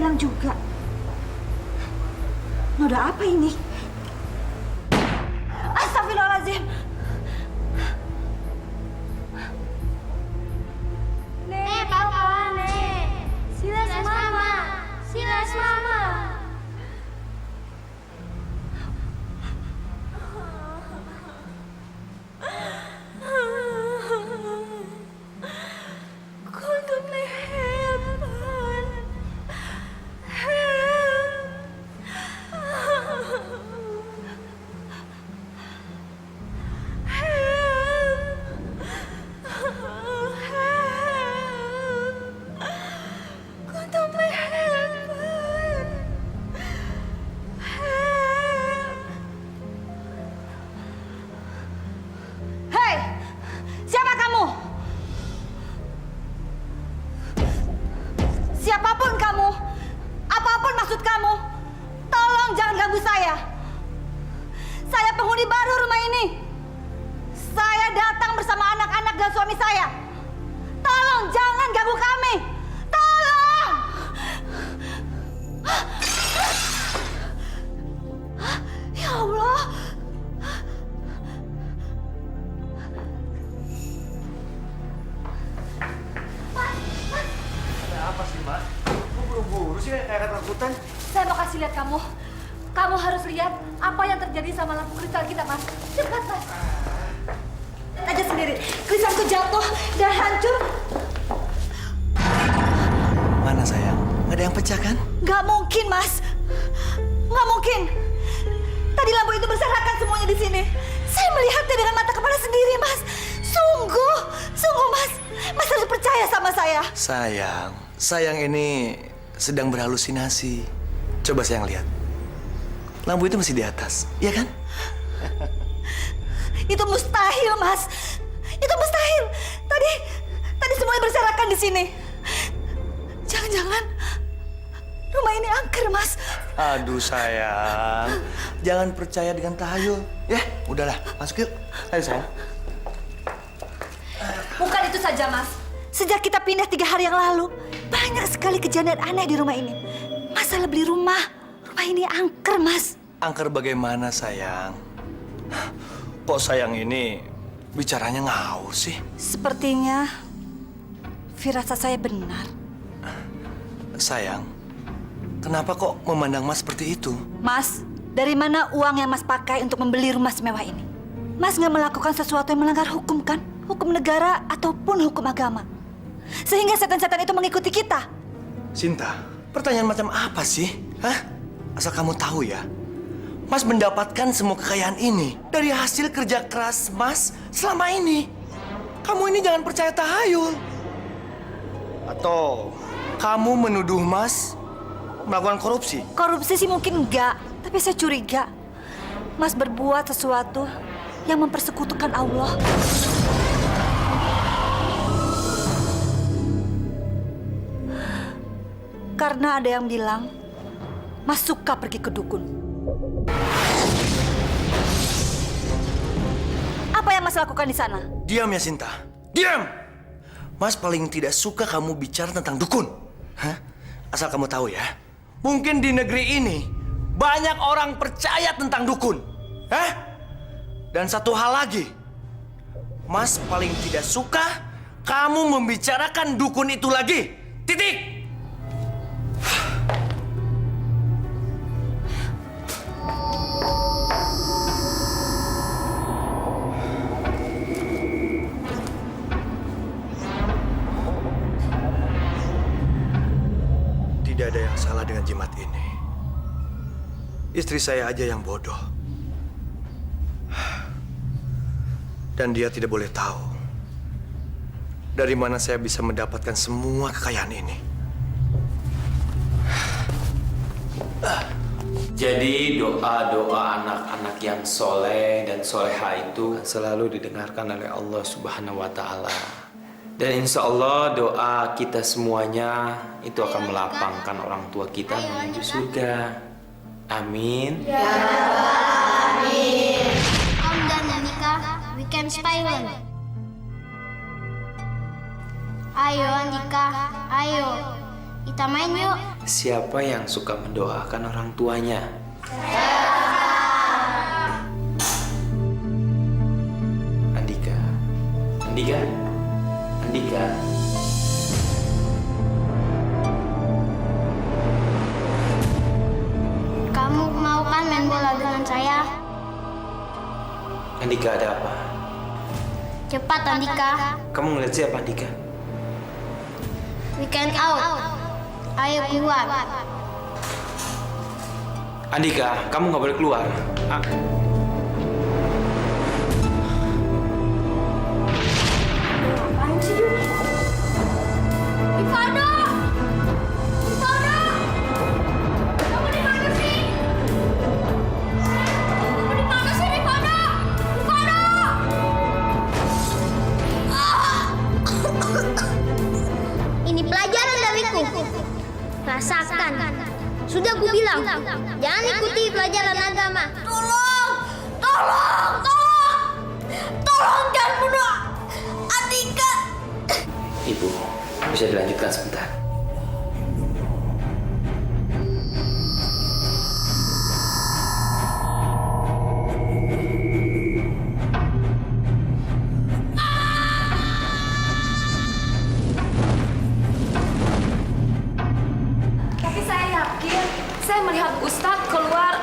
hilang juga. Noda apa ini? Astagfirullahaladzim. Nek, papa, Nek. Silas mama. Silas mama. Kuntum lehepan. Kuntum lehepan. Hei, siapa kamu? Siapapun kamu, apapun maksud kamu, tolong jangan ganggu saya. Saya penghuni baru rumah ini. Saya datang bersama anak-anak dan suami saya. Tolong jangan ganggu kami. Tolong! Ya Allah. Ada apa sih, Mbak? Kok buru-buru sih kayak ketakutan? Saya mau kasih lihat kamu. Kamu harus lihat apa yang terjadi sama lampu kristal kita, Mas. Cepat, Mas. Lihat aja sendiri. Kristalku jatuh dan hancur. Mana sayang? Nggak ada yang pecah kan? Nggak mungkin, Mas. Nggak mungkin. Tadi lampu itu berserakan semuanya di sini. Saya melihatnya dengan mata kepala sendiri, Mas. Sungguh, Mas. Mas harus percaya sama saya. Sayang ini sedang berhalusinasi. Coba sayang lihat. Lampu itu masih di atas, iya kan? Itu mustahil, Mas. Itu mustahil. Tadi semuanya berserakan di sini. Jangan-jangan rumah ini angker, Mas. Aduh sayang, jangan percaya dengan tahayul. Ya, udahlah, masuk yuk. Ayo sayang. Bukan itu saja, Mas. Sejak kita pindah 3 hari yang lalu, banyak sekali kejadian aneh di rumah ini. Masalah beli rumah ini angker, Mas. Angker bagaimana sayang? Kok sayang ini bicaranya ngawur sih? Sepertinya firasat saya benar. Sayang, kenapa kok memandang Mas seperti itu? Mas, dari mana uang yang Mas pakai untuk membeli rumah semewah ini? Mas nggak melakukan sesuatu yang melanggar hukum, kan? Hukum negara ataupun hukum agama. Sehingga setan-setan itu mengikuti kita. Sinta, pertanyaan macam apa sih? Hah? Asal kamu tahu ya, Mas mendapatkan semua kekayaan ini dari hasil kerja keras Mas selama ini. Kamu ini jangan percaya tahayul. Atau kamu menuduh Mas melakukan korupsi? Korupsi sih mungkin enggak, tapi saya curiga Mas berbuat sesuatu yang mempersekutukan Allah. Karena ada yang bilang Mas suka pergi ke dukun. Apa yang Mas lakukan di sana? Diam ya Sinta, diam! Mas paling tidak suka kamu bicara tentang dukun. Hah? Asal kamu tahu ya, mungkin di negeri ini banyak orang percaya tentang dukun. Hah? Dan satu hal lagi, Mas paling tidak suka kamu membicarakan dukun itu lagi. Titik! Tidak ada yang salah dengan jimat ini. Istri saya aja yang bodoh. Dan dia tidak boleh tahu dari mana saya bisa mendapatkan semua kekayaan ini. Jadi doa-doa anak-anak yang soleh dan soleha itu selalu didengarkan oleh Allah Subhanahu wa Ta'ala. Dan insya Allah doa kita semuanya itu akan melapangkan orang tua kita menuju surga. Amin. Ya Rabbal Alamin. Om dan Anika, we can spy one. Ayo Andika, ayo. Kita main yuk. siapa yang suka mendoakan orang tuanya? Andika. Andika. Andika. Kamu mau kan main bola dengan saya? Andika, ada apa? Cepat, Andika. Kamu ngeliat siapa, Andika? We can out. Ayo keluar. Andika, kamu nggak boleh keluar. Ah. Rifano! Rifano! Kamu di mana sih? Kamu di mana sih, Rifano? Rifano! Ini pelajaran dariku. Rasakan. Sudah ku bilang, jangan ikuti pelajaran agama. Tolong! Tolong! Tolong! Tolong jangan bunuh Andika! Ibu, bisa dilanjutkan sebentar. Tapi saya yakin, saya melihat Ustadz keluar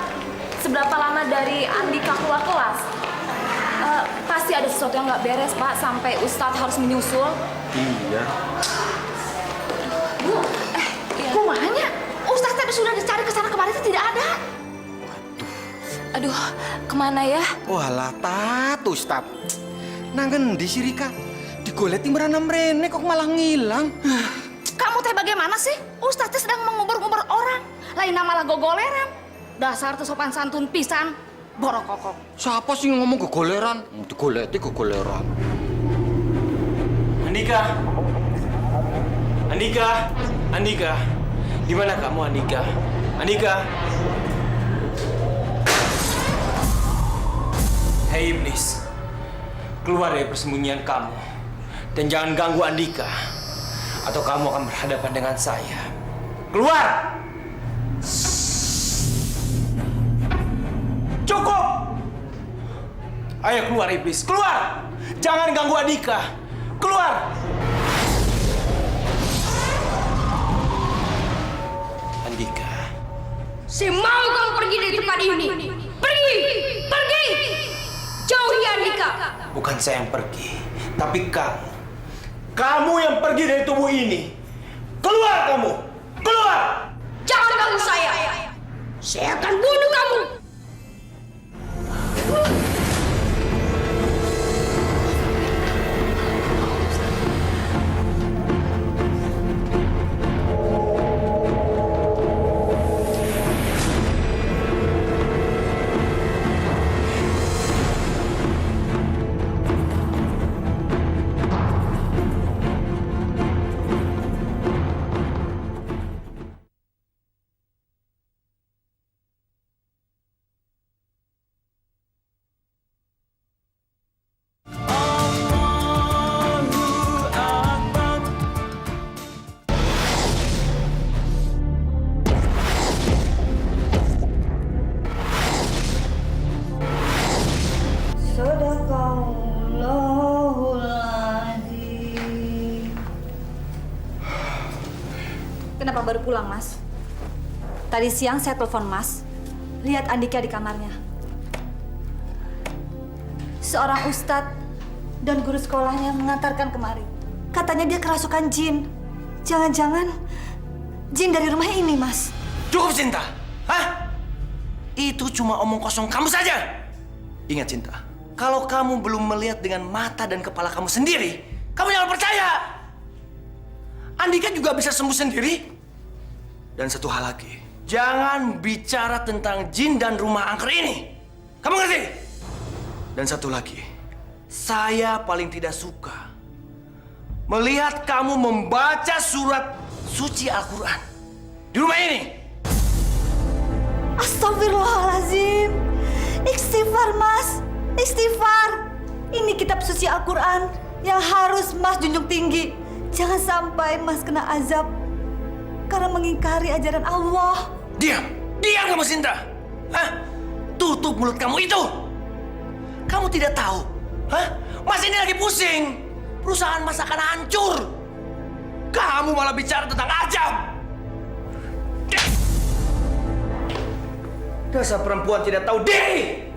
seberapa lama dari Andika keluar kelas. Pasti ada sesuatu yang nggak beres, Pak, sampai Ustadz harus menyusul. Iya. Bu, kumanya? Ustadz tadi sudah dicari ke sana kemarin tidak ada. Aduh, kemana ya? Walah tat Ustad. Nangen di Sirika digoleti merana mrene kok malah ngilang. Kamu teh bagaimana sih? Ustadz teh sedang mengubur-ubur orang. Lain malah gogoleran. Dasar tuh sopan santun pisan. Borokokok. Siapa sih yang ngomong kegoleran? Digoleti kegoleran. Andika. Andika. Andika. Di mana kamu, Andika? Andika. Hei iblis. Keluar dari persembunyian kamu. Dan jangan ganggu Andika. Atau kamu akan berhadapan dengan saya. Keluar! Cukup! Ayo keluar iblis, keluar! Jangan ganggu Andika. Keluar! Andika. Si mau kamu pergi dari tempat ini. Pergi! Pergi! Jauhi Andika. Bukan saya yang pergi, tapi kamu. Kamu yang pergi dari tubuh ini. Keluar kamu! Keluar! Jangan ganggu saya. Saya akan bunuh kamu. Kenapa baru pulang, Mas? Tadi siang saya telepon Mas. Lihat Andika di kamarnya. Seorang ustadz dan guru sekolahnya mengantarkan kemari. Katanya dia kerasukan jin. Jangan-jangan jin dari rumah ini, Mas. Cukup, Cinta. Hah? Itu cuma omong kosong kamu saja. Ingat, Cinta. Kalau kamu belum melihat dengan mata dan kepala kamu sendiri, kamu jangan percaya. Andika juga bisa sembuh sendiri. Dan satu hal lagi, jangan bicara tentang jin dan rumah angker ini. Kamu ngerti? Dan satu lagi, saya paling tidak suka melihat kamu membaca surat suci Al-Quran di rumah ini. Astagfirullahaladzim. Istighfar, Mas. Istighfar. Ini kitab suci Al-Quran yang harus Mas junjung tinggi. Jangan sampai Mas kena azab karena mengingkari ajaran Allah. Diam! Diam kamu Sinta! Hah? Tutup mulut kamu itu! Kamu tidak tahu? Hah? Mas ini lagi pusing! Perusahaan Mas akan hancur! Kamu malah bicara tentang ajab! Dasar perempuan tidak tahu diri!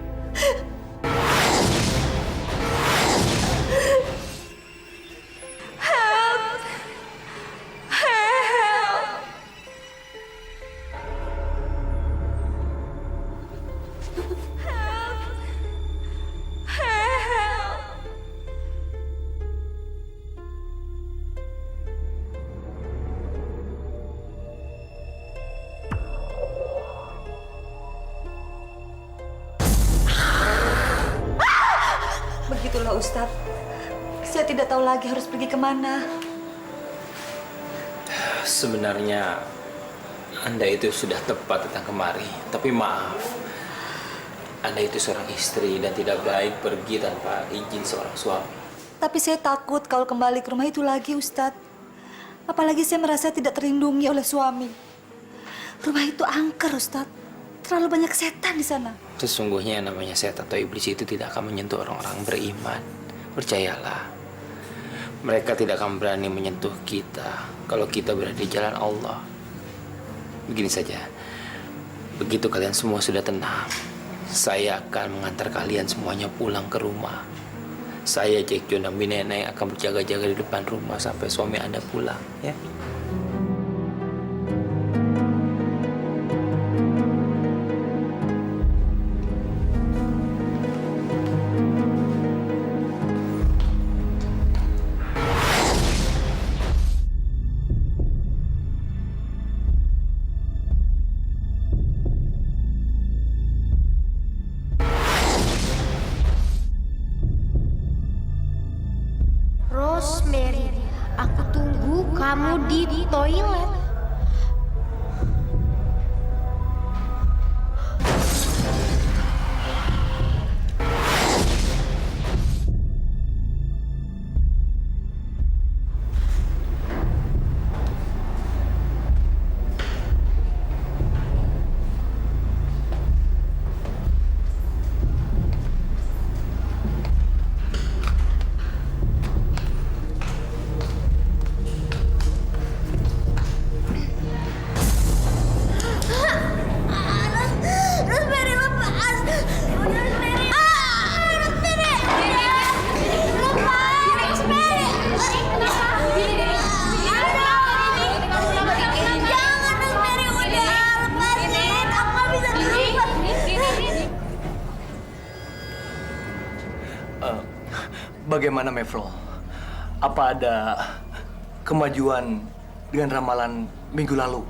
Begitulah Ustadz. Saya tidak tahu lagi harus pergi kemana. Sebenarnya Anda itu sudah tepat datang kemari. Tapi maaf, Anda itu seorang istri dan tidak baik pergi tanpa izin seorang suami. Tapi saya takut kalau kembali ke rumah itu lagi, Ustadz. Apalagi saya merasa tidak terlindungi oleh suami. Rumah itu angker, Ustadz. Terlalu banyak setan di sana. Sesungguhnya yang namanya setan atau iblis itu tidak akan menyentuh orang-orang beriman. Percayalah. Mereka tidak akan berani menyentuh kita kalau kita berada di jalan Allah. Begini saja. Begitu kalian semua sudah tenang, saya akan mengantar kalian semuanya pulang ke rumah. Saya, Jack John, dan Nenek akan berjaga-jaga di depan rumah sampai suami Anda pulang, ya. Rosemary, aku tunggu kamu di toilet. Rosemary lepas. Rosemary. Rosemary. Lepas. Rosemary. Jangan Rosemary, udah lepasin. Aku nggak bisa berubah. Bagaimana, Mevro? Apa ada kemajuan dengan ramalan minggu lalu?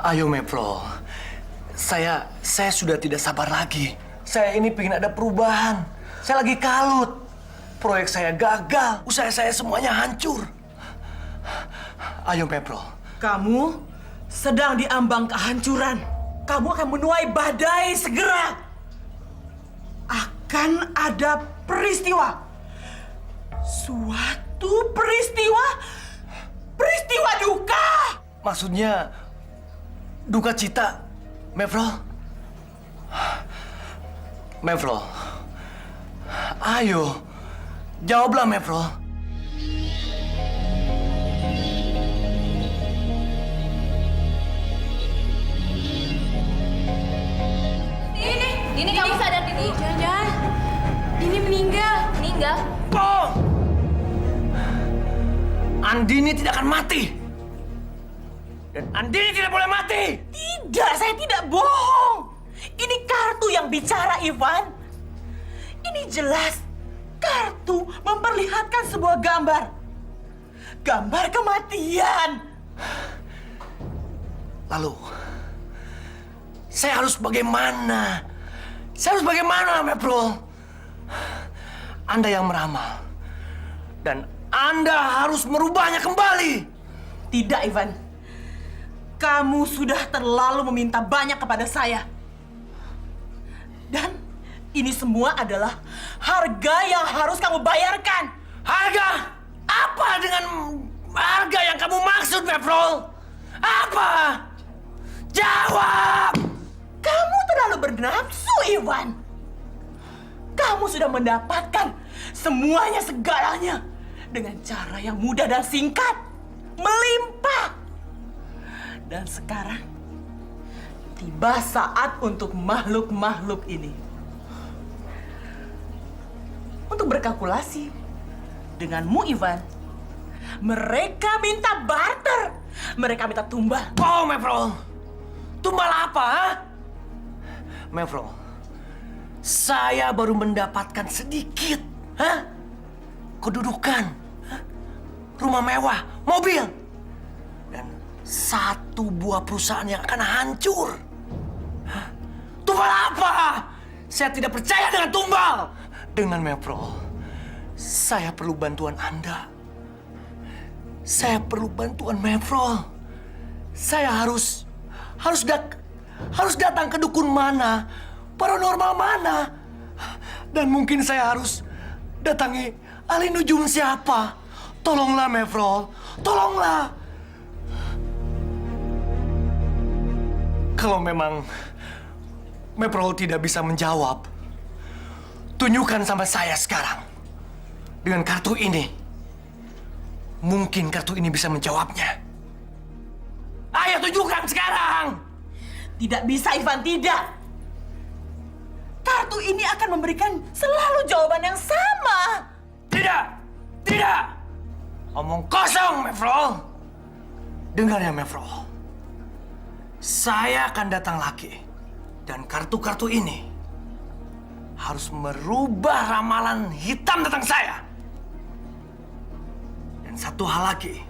Ayo, Mevro. Saya sudah tidak sabar lagi. Saya ini pengen ada perubahan. Saya lagi kalut. Proyek saya gagal. Usaha saya semuanya hancur. Ayo, Mevro. Kamu sedang diambang kehancuran. Kamu akan menuai badai segera. Akan ada peristiwa. Suatu peristiwa. Peristiwa duka. Maksudnya duka cita, Mevro? Mevro, ayo, jawablah, Mevro. Dini kamu sadar, Dini? Jangan. Dini meninggal. Meninggal? Bohong! Andini tidak akan mati. Dan Andini tidak boleh mati. Tidak, saya tidak bohong. Ini kartu yang bicara, Ivan. Ini jelas kartu memperlihatkan sebuah gambar. Gambar kematian. Lalu, saya harus bagaimana? Saya harus bagaimana, Mevro? Anda yang meramal. Dan Anda harus merubahnya kembali. Tidak, Ivan. Kamu sudah terlalu meminta banyak kepada saya. Dan ini semua adalah harga yang harus kamu bayarkan. Harga? Apa dengan Marga yang kamu maksud, Mefrol? Apa? Jawab! Kamu terlalu bernafsu, Iwan. Kamu sudah mendapatkan semuanya segalanya dengan cara yang mudah dan singkat. Melimpah. Dan sekarang tiba saat untuk makhluk-makhluk ini untuk berkalkulasi denganmu, Ivan. Mereka minta barter. Mereka minta tumbal. Oh, Mefrol. Tumbal apa, ha? Mefrol, saya baru mendapatkan sedikit, ha? Kedudukan, ha? Rumah mewah, mobil, dan satu buah perusahaan yang akan hancur. Hah? Tumbal apa? Saya tidak percaya dengan tumbal. Dengan Mefrol, saya perlu bantuan Anda. Saya perlu bantuan Mefrol. Saya harus datang ke dukun mana, paranormal mana, dan mungkin saya harus datangi ahli nujum siapa. Tolonglah Mefrol, tolonglah. Kalau memang Mefrol tidak bisa menjawab, tunjukkan sama saya sekarang dengan kartu ini. Mungkin kartu ini bisa menjawabnya. Ayo tunjukkan sekarang. Tidak bisa, Ivan, tidak. Kartu ini akan memberikan selalu jawaban yang sama. Tidak, tidak. Omong kosong, Mefrol. Dengar ya, Mefrol. Saya akan datang lagi. Dan kartu-kartu ini harus merubah ramalan hitam tentang saya. Dan satu hal lagi,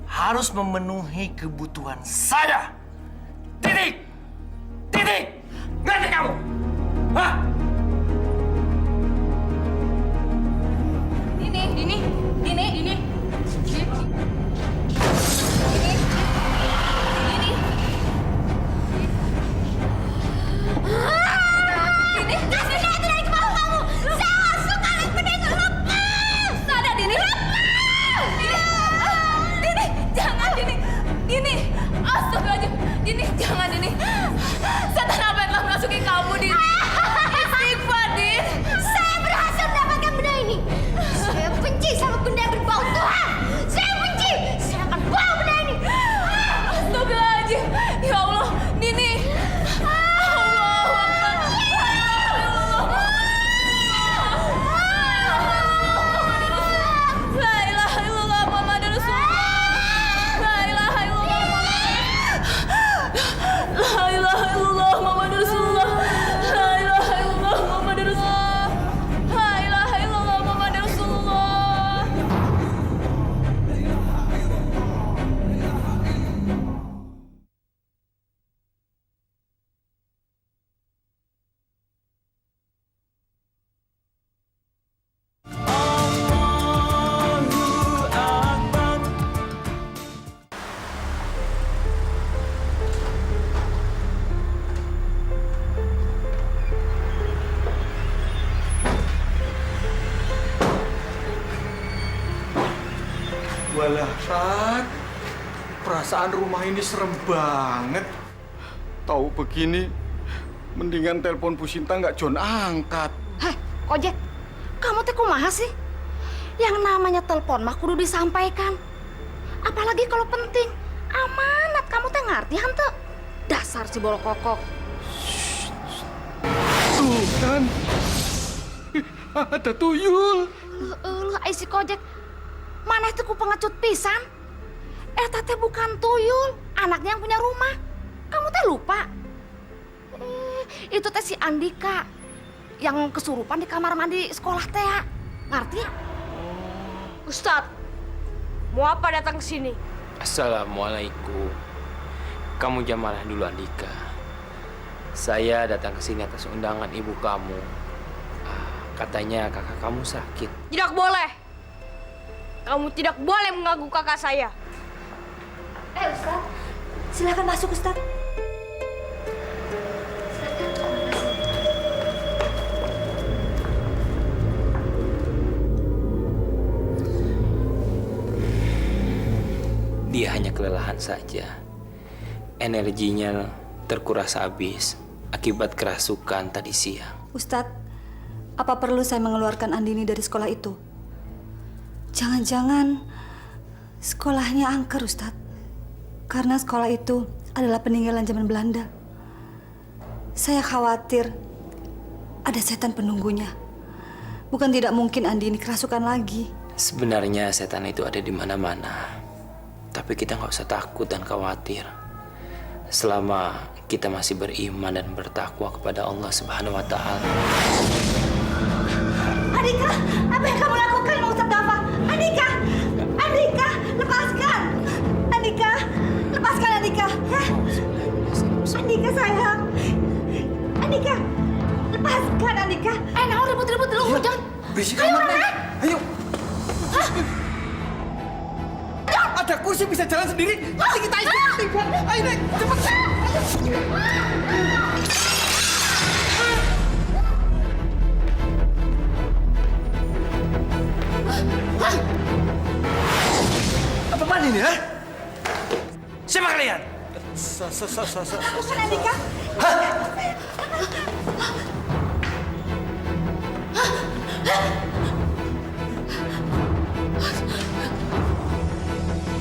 harus memenuhi kebutuhan saya. Titik! Titik! Ngerti kamu? Hah? Dini. Dini, jangan, Dini. Setan apa yang telah merasuki kamu, Dini? Istighfar, Din. Saya berhasil mendapatkan benda ini. Saya benci sama benda yang berbau Tuhan. Saya benci. Saya akan buang benda ini. Astagfirullahaladzim. Ya Allah, Dini. Allahu Akbar. La ilaha illallah Muhammadur Rasulullah. La ilaha illallah La ilaha illallah Muhammadur Rasulullah. La ilaha illallah Muhammadur Rasulullah. La ilaha illallah Muhammadur Rasulullah. Walah, Tat. Perasaan rumah ini serem banget. Tahu begini, mendingan telepon Bu Sinta nggak John angkat. Heh, Kojek, kamu teh kumaha sih? Yang namanya telepon mah kudu disampaikan. Apalagi kalau penting. Amanat kamu teh ngerti hante? Dasar si bolok kokok. Tuh kan, ada tuyul. Ai si Kojek. Maneh teh ku pengecut pisan. Eta teh bukan tuyul, anaknya yang punya rumah. Kamu teh lupa? Itu teh si Andika yang kesurupan di kamar mandi sekolah teh. Ngerti? Ustadz, mau apa datang ke sini? Assalamualaikum. Kamu jangan marah dulu, Andika. Saya datang ke sini atas undangan ibu kamu. Katanya kakak kamu sakit. Tidak boleh. Kamu tidak boleh mengganggu kakak saya. Ustaz, silakan masuk Ustaz. kelelahan saja. Energinya terkuras habis akibat kerasukan tadi siang. Ustadz, apa perlu saya mengeluarkan Andini dari sekolah itu? Jangan-jangan sekolahnya angker, Ustadz. Karena sekolah itu adalah peninggalan zaman Belanda. Saya khawatir ada setan penunggunya. Bukan tidak mungkin Andini kerasukan lagi. Sebenarnya setan itu ada di mana-mana. Tapi kita nggak usah takut dan khawatir. Selama kita masih beriman dan bertakwa kepada Allah Subhanahu wa Ta'ala. Andika, apa yang kamu lakukan, Ustadz Dafa? Andika, Andika, lepaskan. Andika, lepaskan Andika. Ya? Andika sayang. Andika, lepaskan Andika. Nah, ribut-ribut dulu, jangan. Berisik amat, Neng. Ayo. Ada kursi bisa jalan sendiri. Nanti kita ikut. Ayo, Neng. Cepat. Apaan ini, ha? Siapa kalian? Bukan Andika.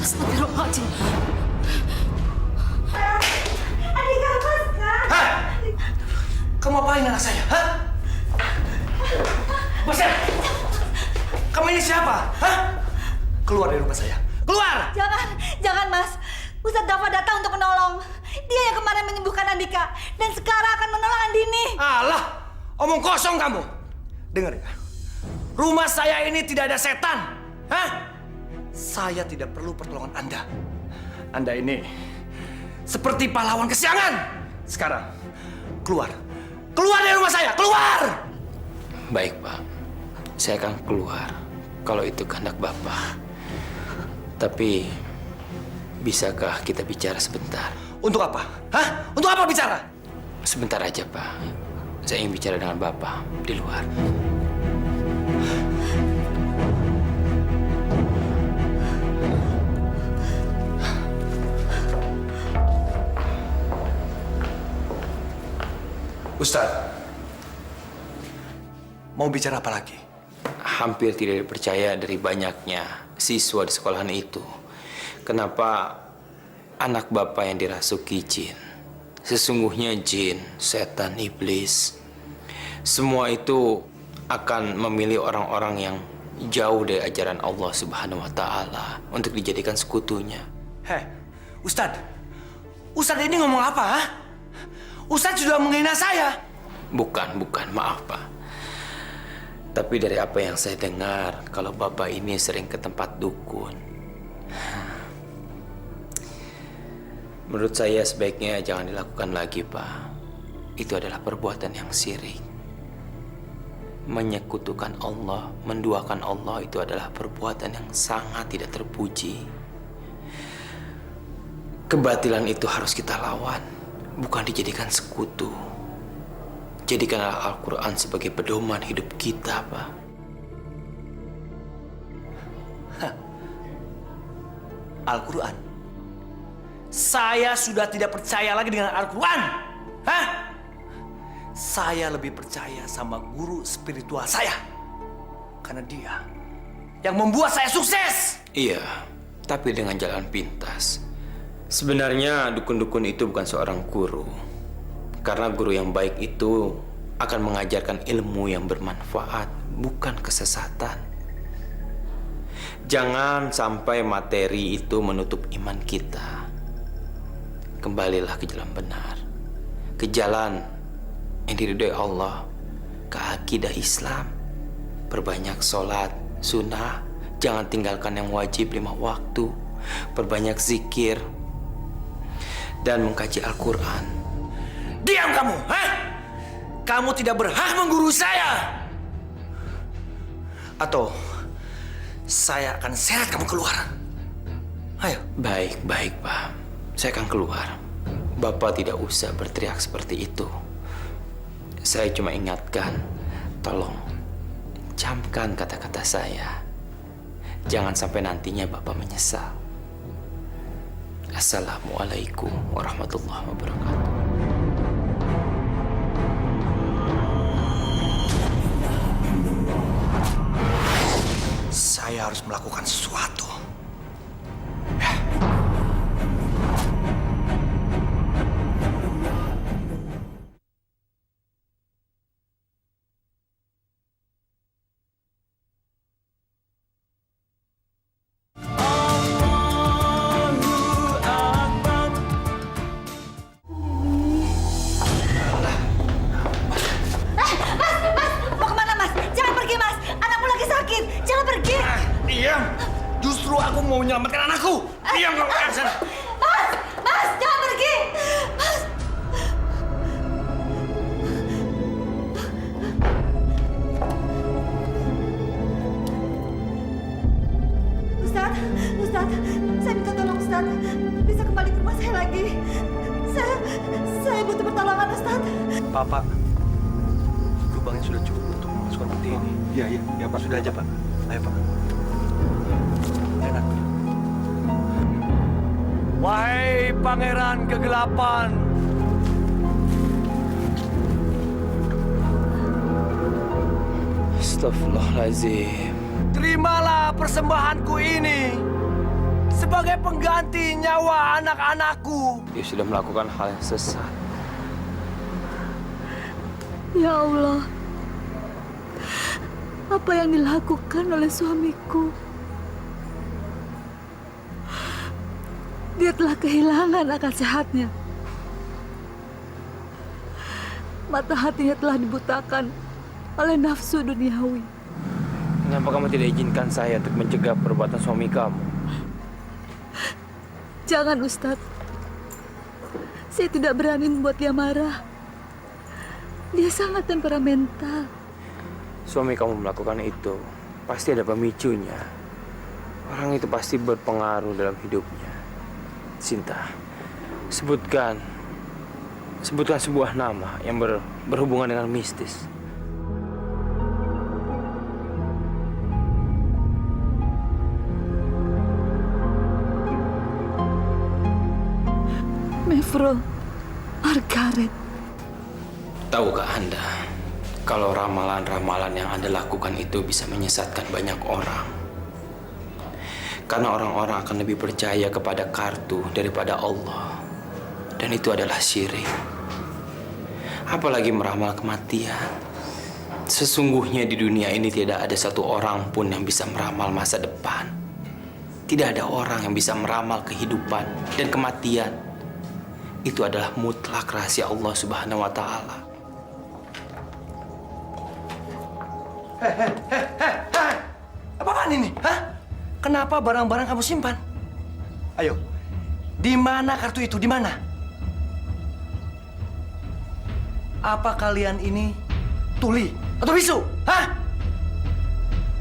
Astagfirullahaladzim. Andika, lepaskan. Hah? Kamu apain anak saya, ha? Bosan! Kamu ini siapa, ha? Keluar dari rumah saya. Keluar! Jangan Mas. Ustadz Dafa datang untuk menolong. Dia yang kemarin menyembuhkan Andika dan sekarang akan menolong Andini. Alah, omong kosong kamu. Dengar ya, rumah saya ini tidak ada setan, hah? Saya tidak perlu pertolongan Anda. Anda ini seperti pahlawan kesiangan. Sekarang, keluar. Keluar dari rumah saya, keluar! Baik, Pak. Saya akan keluar kalau itu kehendak Bapak. Tapi, bisakah kita bicara sebentar? Untuk apa? Hah? Untuk apa bicara? Sebentar aja, Pak. Saya ingin bicara dengan Bapak di luar. Ustadz, mau bicara apa lagi? Hampir tidak dipercaya dari banyaknya siswa di sekolahan itu. Kenapa anak Bapak yang dirasuki jin? Sesungguhnya jin, setan, iblis, semua itu akan memilih orang-orang yang jauh dari ajaran Allah Subhanahu wa Ta'ala untuk dijadikan sekutunya. Heh, Ustadz. Ustadz ini ngomong apa, ha? Ustadz sudah menghina saya. Bukan, maaf, Pak. Tapi dari apa yang saya dengar, kalau Bapak ini sering ke tempat dukun. Menurut saya sebaiknya jangan dilakukan lagi, Pak. Itu adalah perbuatan yang syirik. Menyekutukan Allah, menduakan Allah itu adalah perbuatan yang sangat tidak terpuji. Kebatilan itu harus kita lawan, bukan dijadikan sekutu. Jadikanlah Al-Quran sebagai pedoman hidup kita, Pak. Al-Quran? Saya sudah tidak percaya lagi dengan Al-Quran. Hah? Saya lebih percaya sama guru spiritual saya. Karena dia yang membuat saya sukses. Iya, tapi dengan jalan pintas. Sebenarnya dukun-dukun itu bukan seorang guru. Karena guru yang baik itu akan mengajarkan ilmu yang bermanfaat, bukan kesesatan. Jangan sampai materi itu menutup iman kita. Kembalilah ke jalan benar, ke jalan yang diridhoi Allah, ke akidah Islam. Perbanyak sholat, sunnah, jangan tinggalkan yang wajib 5 waktu. Perbanyak zikir, dan mengkaji Al-Quran. Diam kamu, hah? Kamu tidak berhak mengguru saya. Atau saya akan seret kamu keluar. Ayo. Baik, Pak. Saya akan keluar. Bapak tidak usah berteriak seperti itu. Saya cuma ingatkan, tolong camkan kata-kata saya. Jangan sampai nantinya Bapak menyesal. Assalamualaikum warahmatullahi wabarakatuh. Saya harus melakukan sesuatu. Mau kemana, Mas? Jangan pergi, Mas. Anakmu lagi sakit. Jangan pergi. Diam! Justru aku mau menyelamatkan anakku. Diam kamu ke sana. Mas! Mas, jangan pergi. Mas. Ustaz, Ustaz, saya minta tolong Ustaz. Bisa kembali ke rumah saya lagi. Saya butuh pertolongan Ustaz. Pak, lubangnya sudah cukup untuk memasukkan peti ini. Iya, Pak. Sudah aja, Pak. Ayo, Pak. Enak. Wahai pangeran kegelapan. Astagfirullahaladzim. Terimalah persembahanku ini sebagai pengganti nyawa anak-anakku. Dia sudah melakukan hal yang sesat. Ya Allah, apa yang dilakukan oleh suamiku? Dia telah kehilangan akal sehatnya. Mata hatinya telah dibutakan oleh nafsu duniawi. Kenapa kamu tidak izinkan saya untuk mencegah perbuatan suami kamu? Jangan, Ustadz. Saya tidak berani membuat dia marah. Dia sangat temperamental. Suami kamu melakukan itu, pasti ada pemicunya. Orang itu pasti berpengaruh dalam hidupnya. Sinta, sebutkan sebuah nama yang berhubungan dengan mistis. Mevro, Margaret. Tahukah Anda, kalau ramalan-ramalan yang Anda lakukan itu bisa menyesatkan banyak orang? Karena orang-orang akan lebih percaya kepada kartu daripada Allah. Dan itu adalah syirik. Apalagi meramal kematian. Sesungguhnya di dunia ini tidak ada satu orang pun yang bisa meramal masa depan. Tidak ada orang yang bisa meramal kehidupan dan kematian. Itu adalah mutlak rahasia Allah Subhanahu wa Ta'ala. Apaan ini? Hah? Kenapa barang-barang kamu simpan? Ayo, di mana kartu itu? Di mana? Apa kalian ini tuli atau bisu? Hah?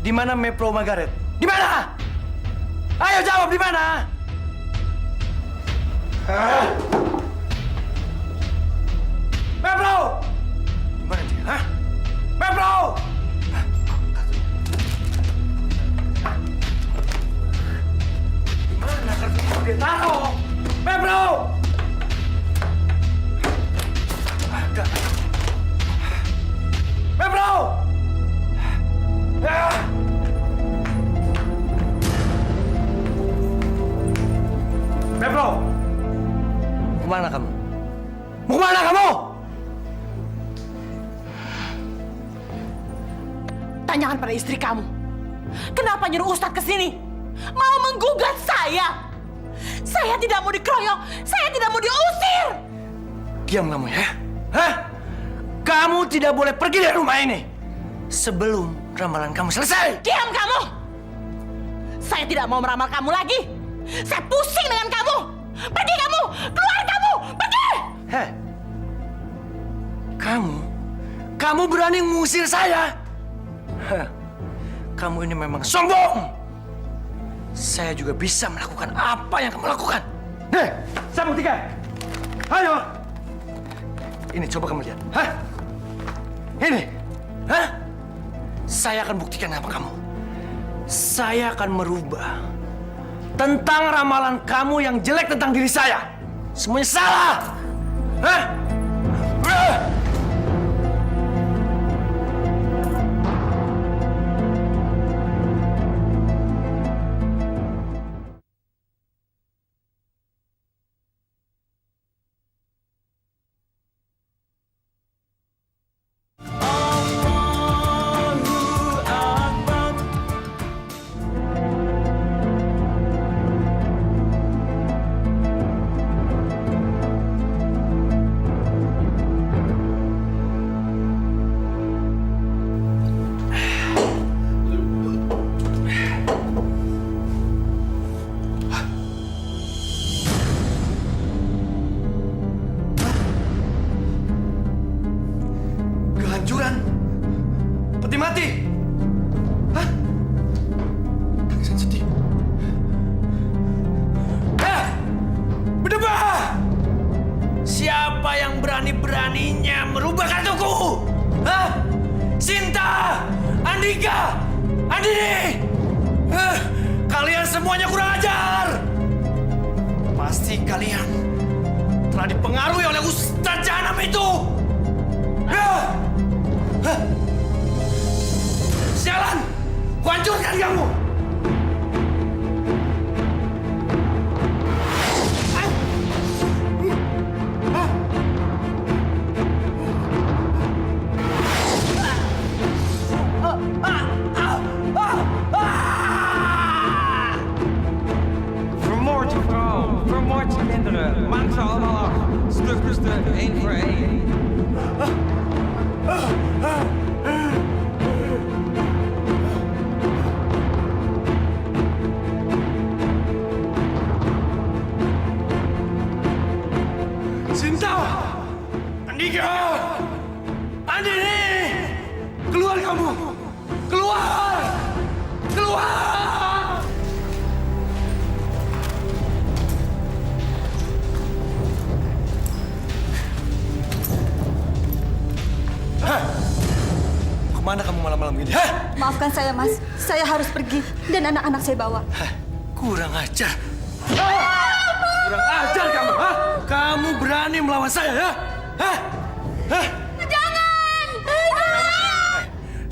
Di mana Mevro Margaret? Di mana? Ayo jawab, di mana? Mevro! Di mana dia? Hah? Mevro! Di mana kartu itu dia taruh? Mevro! Ada. Mevro! Ya! Mevro! Mau kemana kamu? Mau kemana kamu? Tanyakan pada istri kamu. Kenapa nyuruh Ustadz ke sini? Mau menggugat saya. Saya tidak mau dikeroyok. Saya tidak mau diusir. Diam kamu ya. Hah? Kamu tidak boleh pergi dari rumah ini sebelum ramalan kamu selesai. Diam kamu. Saya tidak mau meramal kamu lagi. Saya pusing dengan kamu. Pergi kamu. Keluar kamu. Pergi. Heh. Kamu berani mengusir saya? Hah. Kamu ini memang sombong. Saya juga bisa melakukan apa yang kamu lakukan. Nih, saya buktikan. Ayo. Ini coba kamu lihat. Hah? Ini. Hah? Saya akan buktikan apa kamu. Saya akan merubah tentang ramalan kamu yang jelek tentang diri saya. Semuanya salah. Hah? Kehancuran, peti mati. Hah? Tangisan sedih. Berdebah! Siapa yang berani-beraninya merubah kartuku? Hah? Sinta, Andika, Andini. Kalian semuanya kurang ajar. Pasti kalian telah dipengaruhi oleh Ustadz Jahanam itu. Sialan! Kuhancurkan kamu! Vermoord je vrouw, vermoord je kinderen. Maak ze allemaal af. Stuk voor stuk, één voor één. Sinta! Andika! Andini! Keluar kamu! Keluar! Keluar! Hah? Kemana kamu malam-malam ini? Hah? Maafkan saya, Mas. Saya harus pergi dan anak-anak saya bawa. Hah? Kurang ajar. Kurang ajar kamu, hah? Kamu berani melawan saya, ya? Hah? Hah? Jangan!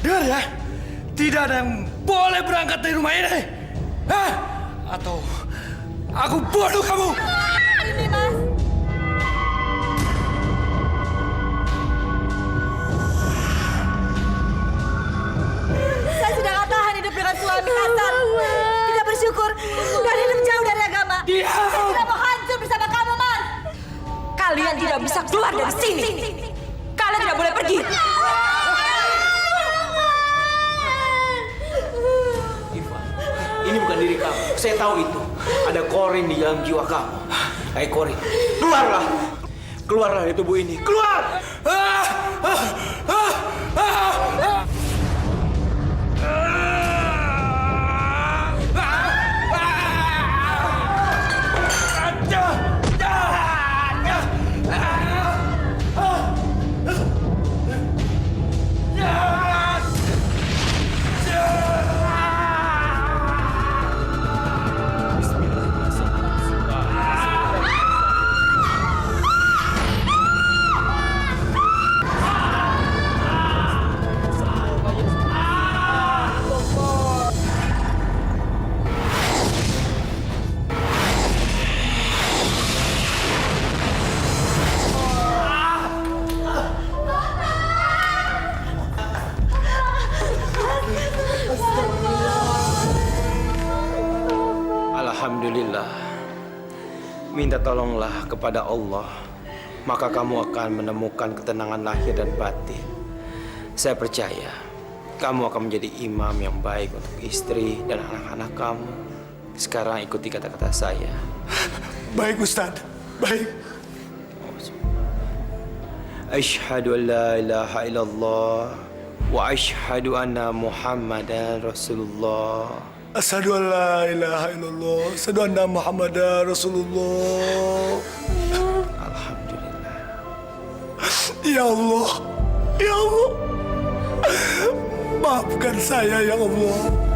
Dengar ya, tidak ada yang boleh berangkat dari rumah ini. Hah? Atau aku bunuh kamu. Ini, Mas. Saya sudah gak tahan hidup dengan suami kasar, tidak bersyukur, dan hidup jauh dari agama. Diam! Saya tidak mau hancur bersama kamu, Mas. Kalian tidak bisa keluar dari sini. Kalian tidak boleh pergi. Iva, ini bukan diri kamu. Saya tahu itu. Ada Korin di dalam jiwa kamu. Hai Korin, keluarlah. Keluarlah dari tubuh ini. Keluar! Alhamdulillah. Minta tolonglah kepada Allah, maka kamu akan menemukan ketenangan lahir dan batin. Saya percaya kamu akan menjadi imam yang baik untuk istri dan anak-anak kamu. Sekarang ikuti kata-kata saya. Baik, Ustadz. Baik. Asyhadu an la ilaha illallah wa asyhadu anna Muhammadan Rasulullah. Asyhadu an la ilaha illallah, asyhadu anna Muhammadar Rasulullah. Alhamdulillah. Ya Allah. Ya Allah. Maafkan saya, ya Allah.